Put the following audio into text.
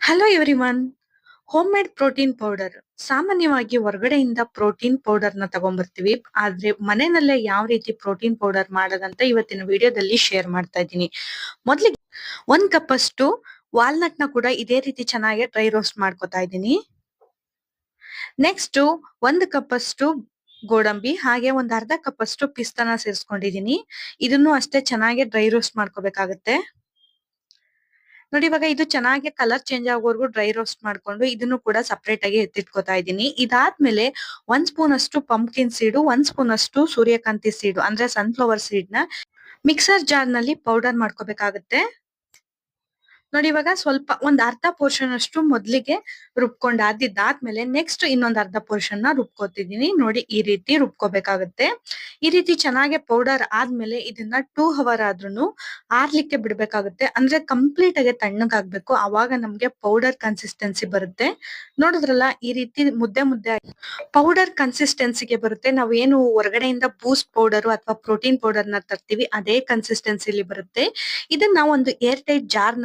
Hello everyone. Home made protein powder. ಸಾಮಾನ್ಯವಾಗಿ ಹೊರಗಡೆಯಿಂದ protein powder ನ ತಗೊಂಡ್ಬರ್ತೀವಿ. ಆದ್ರೆ ಮನೆಯಲ್ಲೇ ಯಾವ ರೀತಿ ಪ್ರೋಟೀನ್ ಪೌಡರ್ ಮಾಡೋದಂತ ಇವತ್ತಿನ ವಿಡಿಯೋದಲ್ಲಿ ಶೇರ್ ಮಾಡ್ತಾ ಇದ್ದೀನಿ. ಮೊದಲಿಗೆ 1 ಕಪ್ ಅಷ್ಟು ವಾಲ್ನಟ್ ನ ಕೂಡ ಇದೇ ರೀತಿ ಚೆನ್ನಾಗಿ ಡ್ರೈ ರೋಸ್ಟ್ ಮಾಡ್ಕೊತಾ ಇದ್ದೀನಿ. ನೆಕ್ಸ್ಟ್ 1 ಕಪ್ ಅಷ್ಟು ಗೋಡಂಬಿ, ಹಾಗೆ ಒಂದ್ ಅರ್ಧ ಕಪ್ ಅಷ್ಟು ಪಿಸ್ತಾನ ಸೇರಿಸ್ಕೊಂಡಿದೀನಿ. ಇದನ್ನು ಅಷ್ಟೇ ಚೆನ್ನಾಗಿ ಡ್ರೈ ರೋಸ್ಟ್ ಮಾಡ್ಕೋಬೇಕಾಗತ್ತೆ. ನೋಡಿ, ಇವಾಗ ಇದು ಚೆನ್ನಾಗಿ ಕಲರ್ ಚೇಂಜ್ ಆಗೋವರೆಗೂ ಡ್ರೈ ರೋಸ್ಟ್ ಮಾಡ್ಕೊಂಡು ಇದನ್ನು ಕೂಡ ಸಪರೇಟ್ ಆಗಿ ಎತ್ತಿಟ್ಕೋತಾ ಇದ್ದೀನಿ. ಇದಾದ್ಮೇಲೆ 1 ಸ್ಪೂನ್ ಅಷ್ಟು ಪಂಪ್ಕಿನ್ ಸೀಡು, 1 ಸ್ಪೂನ್ ಅಷ್ಟು ಸೂರ್ಯಕಾಂತಿ ಸೀಡು ಅಂದ್ರೆ ಸನ್ಫ್ಲವರ್ ಸೀಡ್ ನ ಮಿಕ್ಸರ್ ಜಾರ್ ನಲ್ಲಿ ಪೌಡರ್ ಮಾಡ್ಕೋಬೇಕಾಗತ್ತೆ. ನೋಡಿ, ಇವಾಗ ಸ್ವಲ್ಪ ಒಂದ್ ಅರ್ಧ ಪೋರ್ಷನ್ ಅಷ್ಟು ಮೊದ್ಲಿಗೆ ರುಬ್ಕೊಂಡಾದ್ಮೇಲೆ ನೆಕ್ಸ್ಟ್ ಇನ್ನೊಂದ್ ಅರ್ಧ ಪೋರ್ಷನ್ ನ ರುಬ್ಕೋತಿದೀನಿ. ನೋಡಿ, ಈ ರೀತಿ ರುಬ್ಕೋಬೇಕಾಗತ್ತೆ. ಈ ರೀತಿ ಚೆನ್ನಾಗಿ ಪೌಡರ್ ಆದ್ಮೇಲೆ ಇದನ್ನ 2 ಅವರ್ ಆದ್ರೂನು ಆರ್ಲಿಕ್ಕೆ ಬಿಡ್ಬೇಕಾಗುತ್ತೆ. ಅಂದ್ರೆ ಕಂಪ್ಲೀಟ್ ಆಗಿ ತಣ್ಣಗಾಗ್ಬೇಕು, ಅವಾಗ ನಮ್ಗೆ ಪೌಡರ್ ಕನ್ಸಿಸ್ಟೆನ್ಸಿ ಬರುತ್ತೆ. ನೋಡಿದ್ರಲ್ಲ, ಈ ರೀತಿ ಮುದ್ದೆ ಮುದ್ದೆ ಪೌಡರ್ ಕನ್ಸಿಸ್ಟೆನ್ಸಿಗೆ ಬರುತ್ತೆ. ನಾವು ಏನು ಹೊರಗಡೆಯಿಂದ ಬೂಸ್ಟ್ ಪೌಡರ್ ಅಥವಾ ಪ್ರೋಟೀನ್ ಪೌಡರ್ ನ ತರ್ತೀವಿ, ಅದೇ ಕನ್ಸಿಸ್ಟೆನ್ಸಿಲಿ ಬರುತ್ತೆ. ಇದನ್ನ ನಾವು ಒಂದು ಏರ್ ಟೈಟ್ ಜಾರ್